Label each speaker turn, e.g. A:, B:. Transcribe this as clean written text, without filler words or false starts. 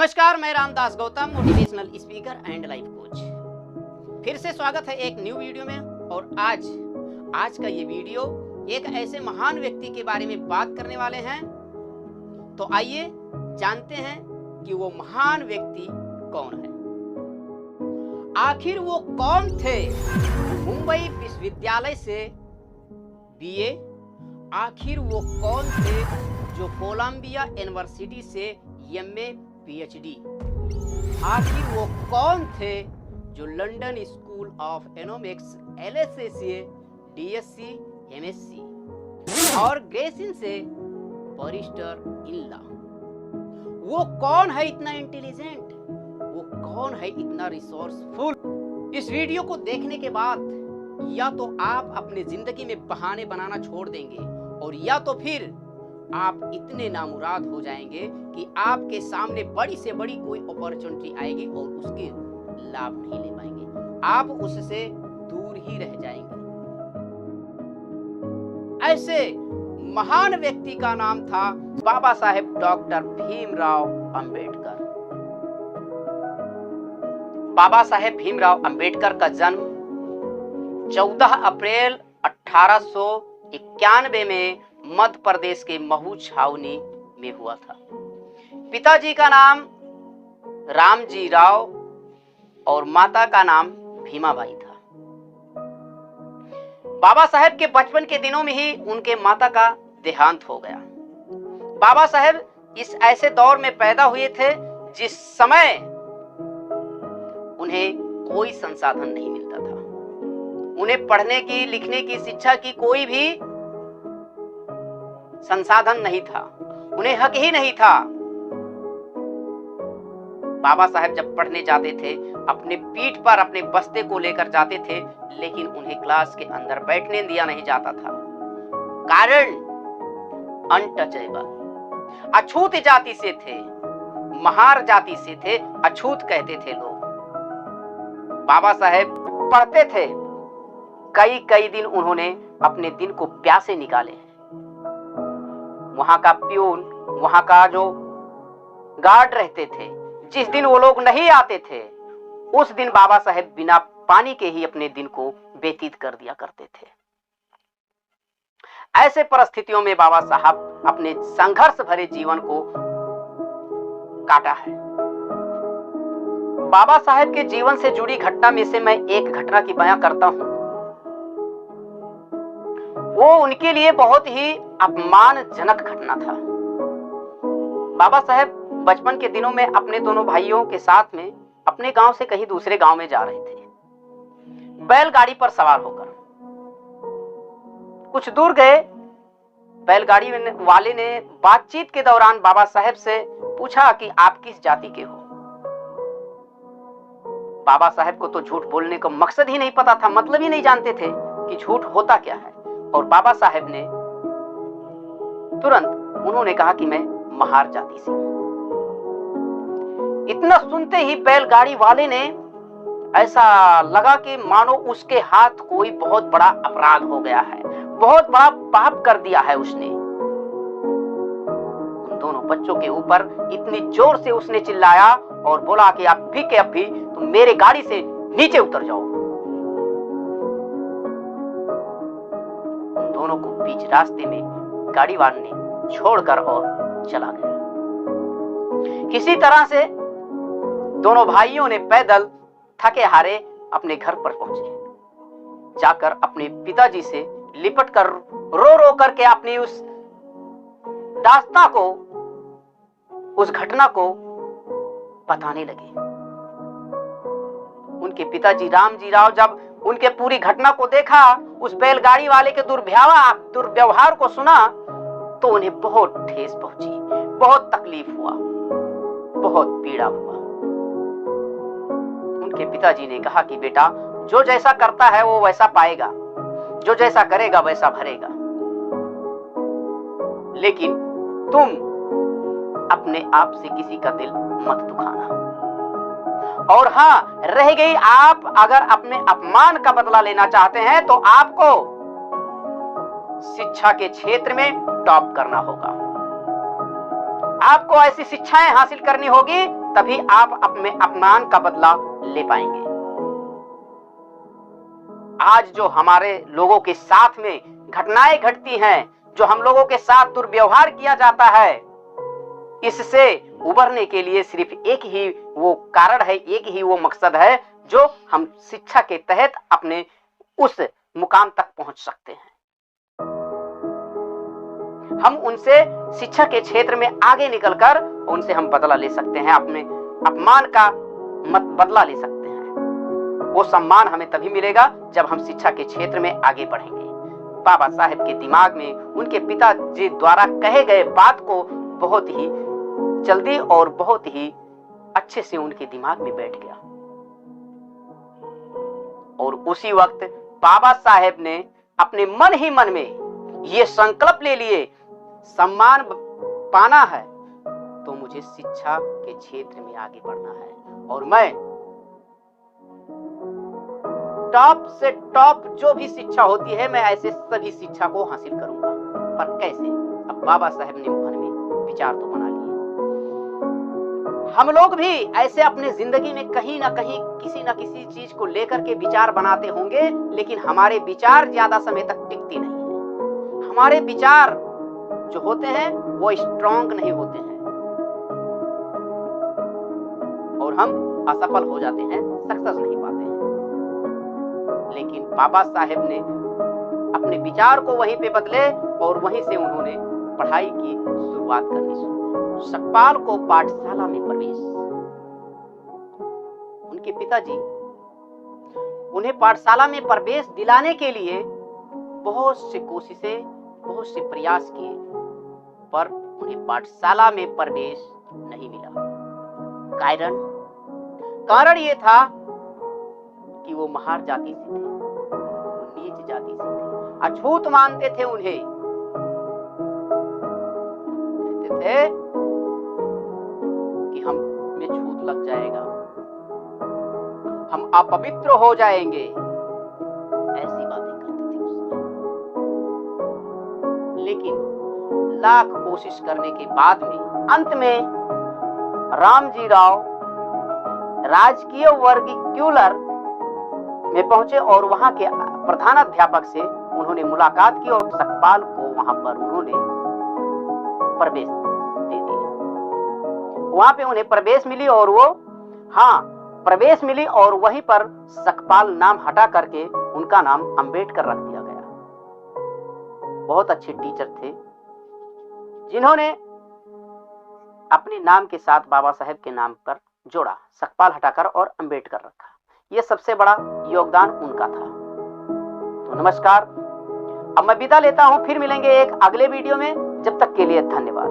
A: नमस्कार, मैं Ramdas Gautam, motivational speaker and life coach. फिर से स्वागत है एक न्यू वीडियो में। और आज का ये वीडियो एक ऐसे महान व्यक्ति के बारे में बात करने वाले हैं। तो आइए जानते हैं कि वो महान व्यक्ति कौन है। आखिर वो कौन थे? मुंबई विश्वविद्यालय से बीए। आखिर वो कौन थे जो कोलंबिया यूनिवर्सिटी से एमए पीएचडी? आखिर वो कौन थे जो London school of economics LLM से डीएससी एमएससी और ग्रेसिन से बैरिस्टर इन लॉ? वो कौन है इतना इंटेलिजेंट? वो कौन है इतना रिसोर्सफुल? इस वीडियो को देखने के बाद या तो आप अपने जिंदगी में बहाने बनाना छोड़ देंगे और या तो फिर आप इतने नामुराद हो जाएंगे कि आपके सामने बड़ी से बड़ी कोई अपॉर्चुनिटी आएगी और उसके लाभ नहीं ले पाएंगे, आप उससे दूर ही रह जाएंगे। ऐसे महान व्यक्ति का नाम था बाबा साहेब डॉक्टर भीमराव अंबेडकर। बाबा साहेब भीमराव अंबेडकर का जन्म 14 अप्रैल 1891 में मध्य प्रदेश के महू छावनी में हुआ था। पिताजी का नाम रामजी राव और माता का नाम भीमाबाई था। बाबा साहेब के बचपन के दिनों में ही उनके माता का देहांत हो गया। बाबा साहेब इस ऐसे दौर में पैदा हुए थे जिस समय उन्हें कोई संसाधन नहीं मिलता था। उन्हें पढ़ने की, लिखने की, शिक्षा की कोई भी संसाधन नहीं था। उन्हें हक ही नहीं था। बाबा साहेब जब पढ़ने जाते थे अपने पीठ पर अपने बस्ते को लेकर जाते थे, लेकिन उन्हें क्लास के अंदर बैठने दिया नहीं जाता था। कारण अनटचेबल, अछूत जाति से थे, महार जाति से थे, अछूत कहते थे लोग। बाबा साहेब पढ़ते थे। कई दिन उन्होंने अपने दिन को प्यासे निकाले हैं। वहां का प्यून, वहां का जो गार्ड रहते थे, जिस दिन वो लोग नहीं आते थे उस दिन बाबा साहेब बिना पानी के ही अपने दिन को व्यतीत कर दिया करते थे। ऐसे परिस्थितियों में बाबा साहब अपने संघर्ष भरे जीवन को काटा है। बाबा साहेब के जीवन से जुड़ी घटना में से मैं एक घटना की बयां करता हूं। वो उनके लिए बहुत ही अपमानजनक घटना था। बाबा साहेब बचपन के दिनों में अपने दोनों भाइयों के साथ में अपने गांव से कहीं दूसरे गांव में जा रहे थे, बैलगाड़ी पर सवार होकर। कुछ दूर गए, बैलगाड़ी वाले ने बातचीत के दौरान बाबा साहेब से पूछा कि आप किस जाति के हो। बाबा साहेब को तो झूठ बोलने का मकसद ही नहीं पता था, मतलब ही नहीं जानते थे कि झूठ होता क्या है। और बाबा साहेब ने तुरंत उन्होंने कहा कि मैं महार जाति से हूं। इतना सुनते ही बैलगाड़ी वाले ने ऐसा लगा कि मानो उसके हाथ कोई बहुत बड़ा अपराध हो गया है, बहुत बड़ा पाप कर दिया है उसने। उन दोनों बच्चों के ऊपर इतनी जोर से उसने चिल्लाया और बोला कि अब भी के अब भी तुम मेरे गाड़ी से नीचे उतर जाओ। दोनों को बीच रास्ते में गाड़ी वाले ने छोड़कर और चला गया। किसी तरह से दोनों भाइयों ने पैदल थके हारे अपने घर पर पहुंचे। जाकर अपने पिताजी से लिपटकर रो रो करके अपनी उस दास्तां को, उस घटना को बताने लगे। उनके पिताजी रामजी राव जब उनके पूरी घटना को देखा, उस बैलगाड़ी वाले के दुर्व्यवहार को सुना, तो उन्हें बहुत ठेस पहुंची, बहुत तकलीफ हुआ, बहुत पीड़ा हुआ। उनके पिताजी ने कहा कि बेटा, जो जैसा करता है वो वैसा पाएगा, जो जैसा करेगा वैसा भरेगा, लेकिन तुम अपने आप से किसी का दिल मत दुखाना। और हाँ, रह गई, आप अगर अपने अपमान का बदला लेना चाहते हैं तो आपको शिक्षा के क्षेत्र में टॉप करना होगा। आपको ऐसी शिक्षाएं हासिल करनी होगी तभी आप अपने अपमान का बदला ले पाएंगे। आज जो हमारे लोगों के साथ में घटनाएं घटती हैं, जो हम लोगों के साथ दुर्व्यवहार किया जाता है, इससे उबरने के लिए सिर्फ एक ही वो कारण है, एक ही वो मकसद है, जो हम शिक्षा के तहत अपने उस मुकाम तक पहुंच सकते हैं। हम उनसे शिक्षा के क्षेत्र में आगे निकलकर उनसे हम बदला ले सकते हैं, अपने अपमान का बदला ले सकते हैं। वो सम्मान हमें तभी मिलेगा जब हम शिक्षा के क्षेत्र में आगे बढ़ेंगे। बाबा साहेब के दिमाग में उनके पिताजी द्वारा कहे गए बात को बहुत ही जल्दी और बहुत ही अच्छे से उनके दिमाग में बैठ गया, और उसी वक्त बाबा साहेब ने अपने मन ही मन में ये संकल्प ले लिए, सम्मान पाना है तो मुझे शिक्षा के क्षेत्र में आगे बढ़ना है, और मैं टॉप से टॉप जो भी शिक्षा होती है, मैं ऐसे सभी शिक्षा को हासिल करूंगा। पर कैसे? अब बाबा साहेब ने मन में विचार तो बना लिए। हम लोग भी ऐसे अपने जिंदगी में कहीं ना कहीं किसी ना किसी चीज को लेकर के विचार बनाते होंगे, लेकिन हमारे विचार ज्यादा समय तक टिकते नहीं है। हमारे विचार जो होते हैं वो स्ट्रॉन्ग नहीं होते हैं, और हम असफल हो जाते हैं, सक्सेस नहीं पाते हैं। लेकिन बाबा साहेब ने अपने विचार को वहीं पे बदले, और वहीं से उन्होंने पढ़ाई की शुरुआत करनी शुरू। सकपाल को पाठशाला में प्रवेश, उनके पिताजी उन्हें पाठशाला में प्रवेश दिलाने के लिए बहुत सी कोशिशें, बहुत से प्रयास किए, पर उन्हें पाठशाला में प्रवेश नहीं मिला। कारण ये था कि वो महार जाति से थे, वो नीच जाति से थे, अछूत मानते थे उन्हें। कहते थे कि हम में छूत लग जाएगा, हम अपवित्र हो जाएंगे, ऐसी बातें करते थे उस समय। लेकिन लाख कोशिश करने के बाद में अंत में रामजी राव राजकीय वर्गीकुलर में पहुंचे, और वहां के प्रधानाध्यापक से उन्होंने मुलाकात की, और सकपाल को वहां पर उन्होंने प्रवेश दे दिया। वहां पे उन्हें प्रवेश मिली, और वो प्रवेश मिली, और वहीं पर सकपाल नाम हटा करके उनका नाम अंबेडकर रख दिया गया। बहुत अच्छे टीचर थे जिन्होंने अपने नाम के साथ बाबा साहेब के नाम पर जोड़ा, सकपाल हटाकर और अंबेडकर रखा। यह सबसे बड़ा योगदान उनका था। तो नमस्कार, अब मैं विदा लेता हूं, फिर मिलेंगे एक अगले वीडियो में। जब तक के लिए धन्यवाद।